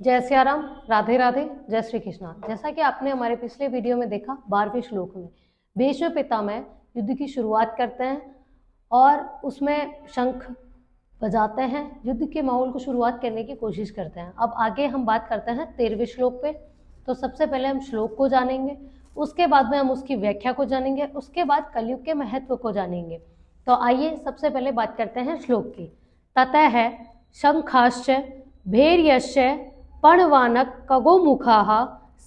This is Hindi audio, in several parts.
जय सिया राम, राधे राधे, जय श्री कृष्णा। जैसा कि आपने हमारे पिछले वीडियो में देखा, 12वें श्लोक में भीष्म पितामह युद्ध की शुरुआत करते हैं और उसमें शंख बजाते हैं, युद्ध के माहौल को शुरुआत करने की कोशिश करते हैं। अब आगे हम बात करते हैं 13वें श्लोक पे। तो सबसे पहले हम श्लोक को जानेंगे, उसके बाद में हम उसकी व्याख्या को जानेंगे, उसके बाद कलयुग के महत्व को जानेंगे। तो आइए सबसे पहले बात करते हैं श्लोक की। ततः है शंखाश्च भैर्यश्च पणवानक कगोमुखाः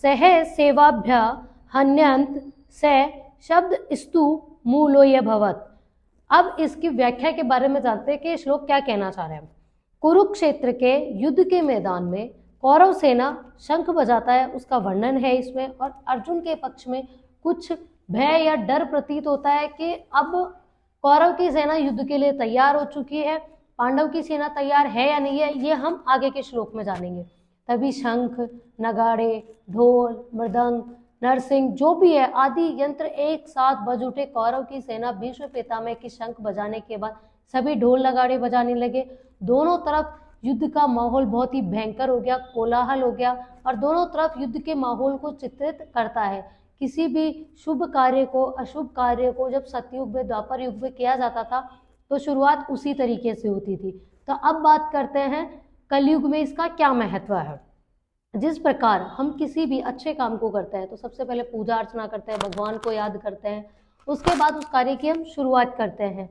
सह सेवाभ्य हन्यंत स शब्द स्तु मूलोय भवत। अब इसकी व्याख्या के बारे में जानते हैं कि श्लोक क्या कहना चाह रहे हैं। कुरुक्षेत्र के युद्ध के मैदान में कौरव सेना शंख बजाता है, उसका वर्णन है इसमें। और अर्जुन के पक्ष में कुछ भय या डर प्रतीत होता है कि अब कौरव की सेना युद्ध के लिए तैयार हो चुकी है, पांडव की सेना तैयार है या नहीं है, ये हम आगे के श्लोक में जानेंगे। तभी शंख, नगाड़े, ढोल, मृदंग, नरसिंह जो भी है आदि यंत्र एक साथ बज उठे। कौरव की सेना भीष्म पितामह की शंख बजाने के बाद सभी ढोल नगाड़े बजाने लगे। दोनों तरफ युद्ध का माहौल बहुत ही भयंकर हो गया, कोलाहल हो गया और दोनों तरफ युद्ध के माहौल को चित्रित करता है। किसी भी शुभ कार्य को, अशुभ कार्य को जब सतयुग में, द्वापर युग में किया जाता था तो शुरुआत उसी तरीके से होती थी। तो अब बात करते हैं कलयुग में इसका क्या महत्व है। जिस प्रकार हम किसी भी अच्छे काम को करते हैं तो सबसे पहले पूजा अर्चना करते हैं, भगवान को याद करते हैं, उसके बाद उस कार्य की हम शुरुआत करते हैं।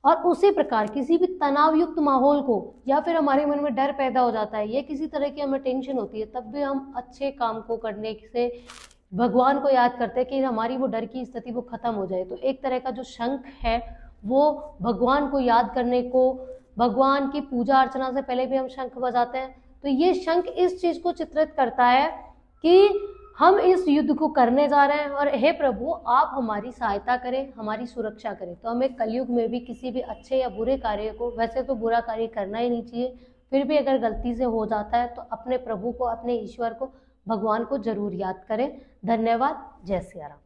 और उसी प्रकार किसी भी तनाव युक्त माहौल को या फिर हमारे मन में डर पैदा हो जाता है या किसी तरह की हमें टेंशन होती है, तब भी हम अच्छे काम को करने से भगवान को याद करते हैं कि हमारी वो डर की स्थिति वो खत्म हो जाए। तो एक तरह का जो शंख है वो भगवान को याद करने को, भगवान की पूजा अर्चना से पहले भी हम शंख बजाते हैं। तो ये शंख इस चीज को चित्रित करता है कि हम इस युद्ध को करने जा रहे हैं और हे प्रभु आप हमारी सहायता करें, हमारी सुरक्षा करें। तो हमें कलयुग में भी किसी भी अच्छे या बुरे कार्य को, वैसे तो बुरा कार्य करना ही नहीं चाहिए, फिर भी अगर गलती से हो जाता है तो अपने प्रभु को, अपने ईश्वर को, भगवान को जरूर याद करें। धन्यवाद। जय सिया राम।